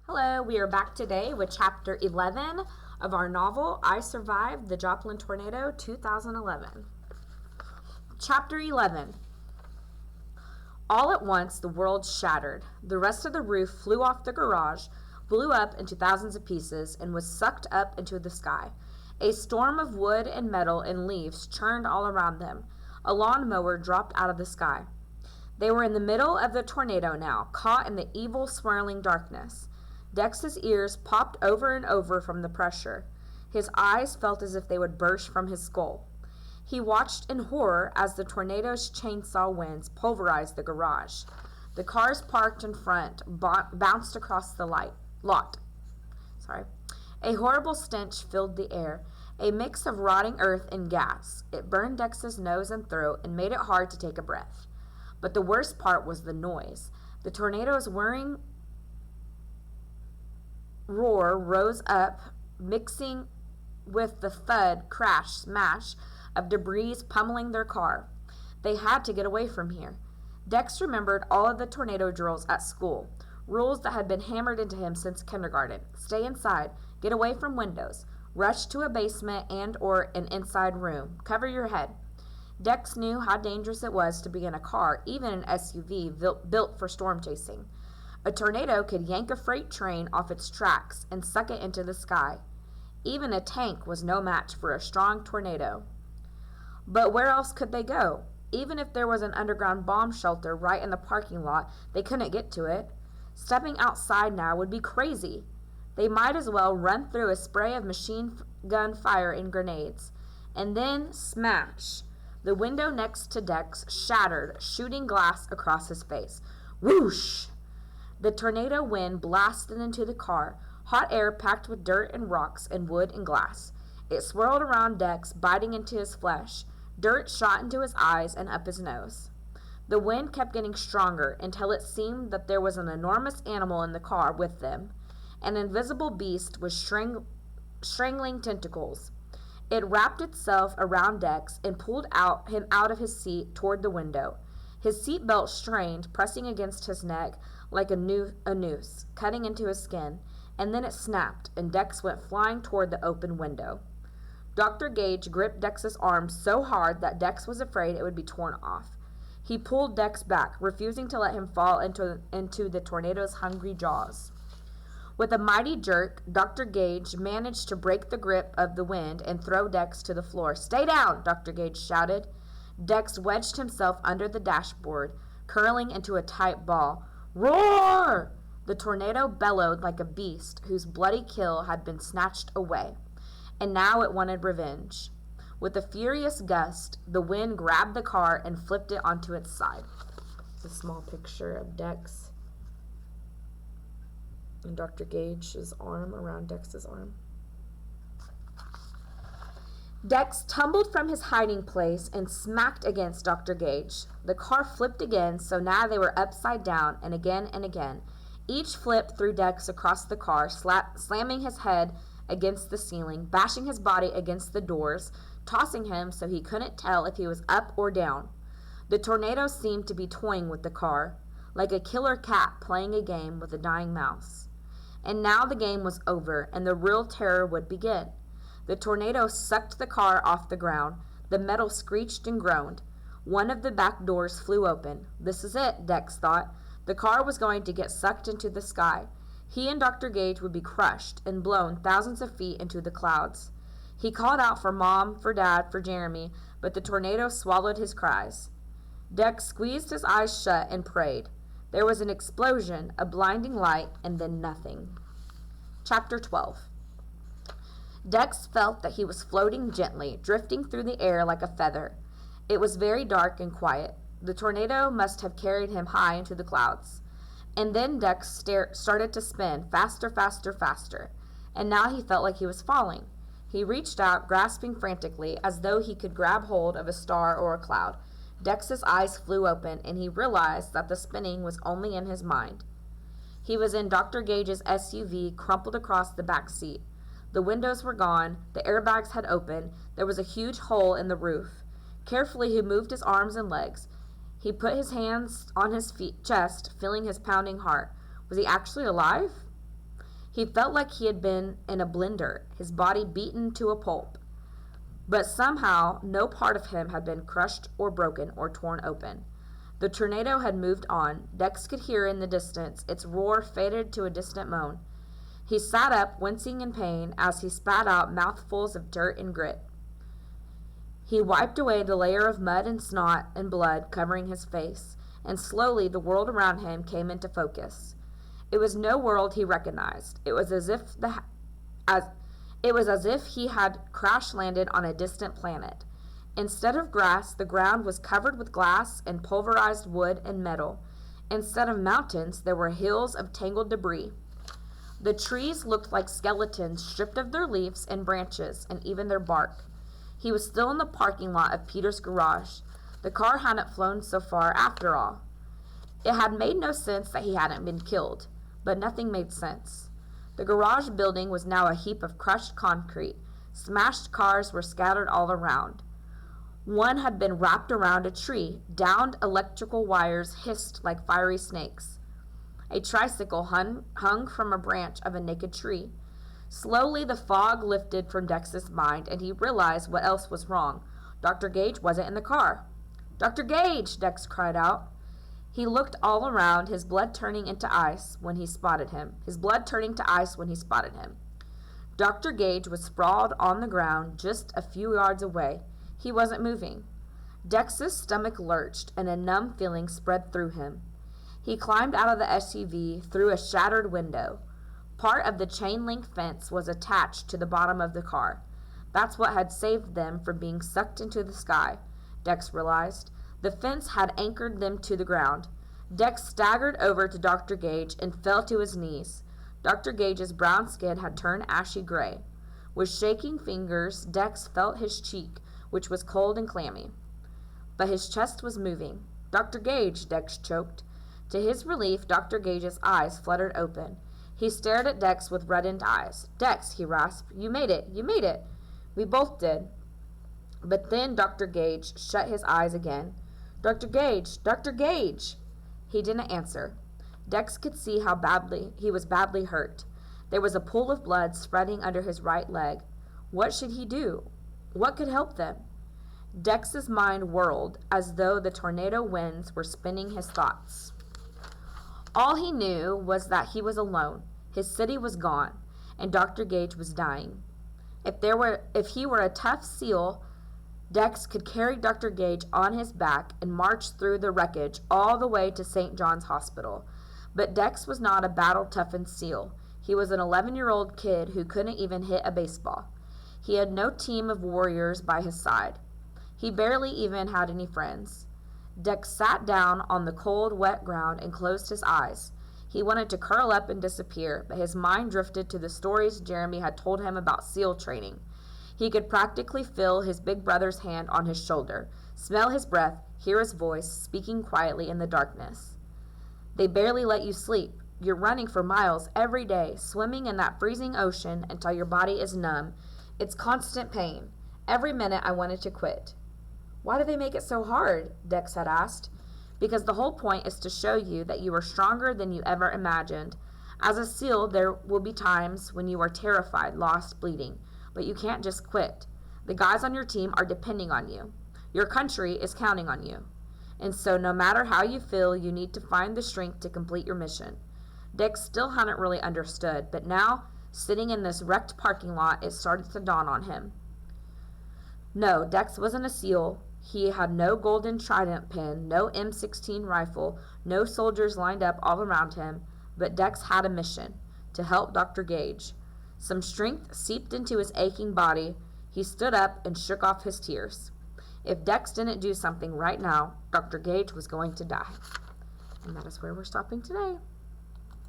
Hello, we are back today with Chapter 11 of our novel, I Survived the Joplin Tornado 2011. Chapter 11. All at once, the world shattered. The rest of the roof flew off the garage, blew up into thousands of pieces, and was sucked up into the sky. A storm of wood and metal and leaves churned all around them. A lawnmower dropped out of the sky. They were in the middle of the tornado now, caught in the evil, swirling darkness. Dex's ears popped over and over from the pressure. His eyes felt as if they would burst from his skull. He watched in horror as the tornado's chainsaw winds pulverized the garage. The cars parked in front bounced across the lot. A horrible stench filled the air, a mix of rotting earth and gas. It burned Dex's nose and throat and made it hard to take a breath. But the worst part was the noise. The tornado's whirring roar rose up, mixing with the thud, crash, smash of debris pummeling their car. They had to get away from here. Dex remembered all of the tornado drills at school, rules that had been hammered into him since kindergarten. Stay inside, get away from windows, rush to a basement and or an inside room, cover your head. Dex knew how dangerous it was to be in a car, even an SUV built for storm chasing. A tornado could yank a freight train off its tracks and suck it into the sky. Even a tank was no match for a strong tornado. But where else could they go? Even if there was an underground bomb shelter right in the parking lot, they couldn't get to it. Stepping outside now would be crazy. They might as well run through a spray of machine gun fire and grenades. And then, smash! The window next to Dex shattered, shooting glass across his face. Whoosh! The tornado wind blasted into the car, hot air packed with dirt and rocks and wood and glass. It swirled around Dex, biting into his flesh. Dirt shot into his eyes and up his nose. The wind kept getting stronger until it seemed that there was an enormous animal in the car with them. An invisible beast with strangling tentacles. It wrapped itself around Dex and pulled him out of his seat toward the window. His seatbelt strained, pressing against his neck like a noose, cutting into his skin, and then it snapped, and Dex went flying toward the open window. Dr. Gage gripped Dex's arm so hard that Dex was afraid it would be torn off. He pulled Dex back, refusing to let him fall into the tornado's hungry jaws. With a mighty jerk, Dr. Gage managed to break the grip of the wind and throw Dex to the floor. "Stay down!" Dr. Gage shouted. Dex wedged himself under the dashboard, curling into a tight ball. Roar! The tornado bellowed like a beast whose bloody kill had been snatched away, and now it wanted revenge. With a furious gust, the wind grabbed the car and flipped it onto its side. It's a small picture of Dex and Dr. Gage's arm around Dex's arm. Dex tumbled from his hiding place and smacked against Dr. Gage. The car flipped again, so now they were upside down, and again and again. Each flip threw Dex across the car, slamming his head against the ceiling, bashing his body against the doors, tossing him so he couldn't tell if he was up or down. The tornado seemed to be toying with the car, like a killer cat playing a game with a dying mouse. And now the game was over, and the real terror would begin. The tornado sucked the car off the ground. The metal screeched and groaned. One of the back doors flew open. This is it, Dex thought. The car was going to get sucked into the sky. He and Dr. Gage would be crushed and blown thousands of feet into the clouds. He called out for Mom, for Dad, for Jeremy, but the tornado swallowed his cries. Dex squeezed his eyes shut and prayed. There was an explosion, a blinding light, and then nothing. Chapter 12. Dex felt that he was floating gently, drifting through the air like a feather. It was very dark and quiet. The tornado must have carried him high into the clouds. And then Dex started to spin, faster, faster, faster. And now he felt like he was falling. He reached out, grasping frantically, as though he could grab hold of a star or a cloud. Dex's eyes flew open, and he realized that the spinning was only in his mind. He was in Dr. Gage's SUV, crumpled across the back seat. The windows were gone, the airbags had opened, there was a huge hole in the roof. Carefully he moved his arms and legs. He put his hands on his chest, feeling his pounding heart. Was he actually alive? He felt like he had been in a blender, his body beaten to a pulp. But somehow, no part of him had been crushed or broken or torn open. The tornado had moved on. Dex could hear in the distance. Its roar faded to a distant moan. He sat up, wincing in pain, as he spat out mouthfuls of dirt and grit. He wiped away the layer of mud and snot and blood covering his face, and slowly the world around him came into focus. It was no world he recognized. It was as if he had crash-landed on a distant planet. Instead of grass, the ground was covered with glass and pulverized wood and metal. Instead of mountains, there were hills of tangled debris. The trees looked like skeletons stripped of their leaves and branches and even their bark. He was still in the parking lot of Peter's garage. The car hadn't flown so far after all. It had made no sense that he hadn't been killed, but nothing made sense. The garage building was now a heap of crushed concrete. Smashed cars were scattered all around. One had been wrapped around a tree. Downed electrical wires hissed like fiery snakes. A tricycle hung from a branch of a naked tree. Slowly the fog lifted from Dex's mind, and he realized what else was wrong. Dr. Gage wasn't in the car. "Dr. Gage!" Dex cried out. He looked all around, his blood turning to ice when he spotted him. Dr. Gage was sprawled on the ground just a few yards away. He wasn't moving. Dex's stomach lurched, and a numb feeling spread through him. He climbed out of the SUV through a shattered window. Part of the chain-link fence was attached to the bottom of the car. That's what had saved them from being sucked into the sky, Dex realized. The fence had anchored them to the ground. Dex staggered over to Dr. Gage and fell to his knees. Dr. Gage's brown skin had turned ashy gray. With shaking fingers, Dex felt his cheek, which was cold and clammy. But his chest was moving. "Dr. Gage," Dex choked. To his relief, Dr. Gage's eyes fluttered open. He stared at Dex with reddened eyes. "Dex," he rasped, "you made it. You made it. We both did." But then Dr. Gage shut his eyes again. "Dr. Gage! Dr. Gage!" He didn't answer. Dex could see how he was badly hurt. There was a pool of blood spreading under his right leg. What should he do? What could help them? Dex's mind whirled as though the tornado winds were spinning his thoughts. All he knew was that he was alone. His city was gone, and Dr. Gage was dying. If he were a tough seal, Dex could carry Dr. Gage on his back and march through the wreckage all the way to St. John's Hospital. But Dex was not a battle-toughened seal. He was an 11-year-old kid who couldn't even hit a baseball. He had no team of warriors by his side. He barely even had any friends. Dex sat down on the cold, wet ground and closed his eyes. He wanted to curl up and disappear, but his mind drifted to the stories Jeremy had told him about SEAL training. He could practically feel his big brother's hand on his shoulder, smell his breath, hear his voice speaking quietly in the darkness. "They barely let you sleep. You're running for miles every day, swimming in that freezing ocean until your body is numb. It's constant pain. Every minute I wanted to quit." "Why do they make it so hard?" Dex had asked. "Because the whole point is to show you that you are stronger than you ever imagined. As a SEAL, there will be times when you are terrified, lost, bleeding. But you can't just quit. The guys on your team are depending on you. Your country is counting on you. And so no matter how you feel, you need to find the strength to complete your mission." Dex still hadn't really understood, but now, sitting in this wrecked parking lot, it started to dawn on him. No, Dex wasn't a SEAL. He had no golden trident pin, no M16 rifle, no soldiers lined up all around him, but Dex had a mission, to help Dr. Gage. Some strength seeped into his aching body. He stood up and shook off his tears. If Dex didn't do something right now, Dr. Gage was going to die. And that is where we're stopping today.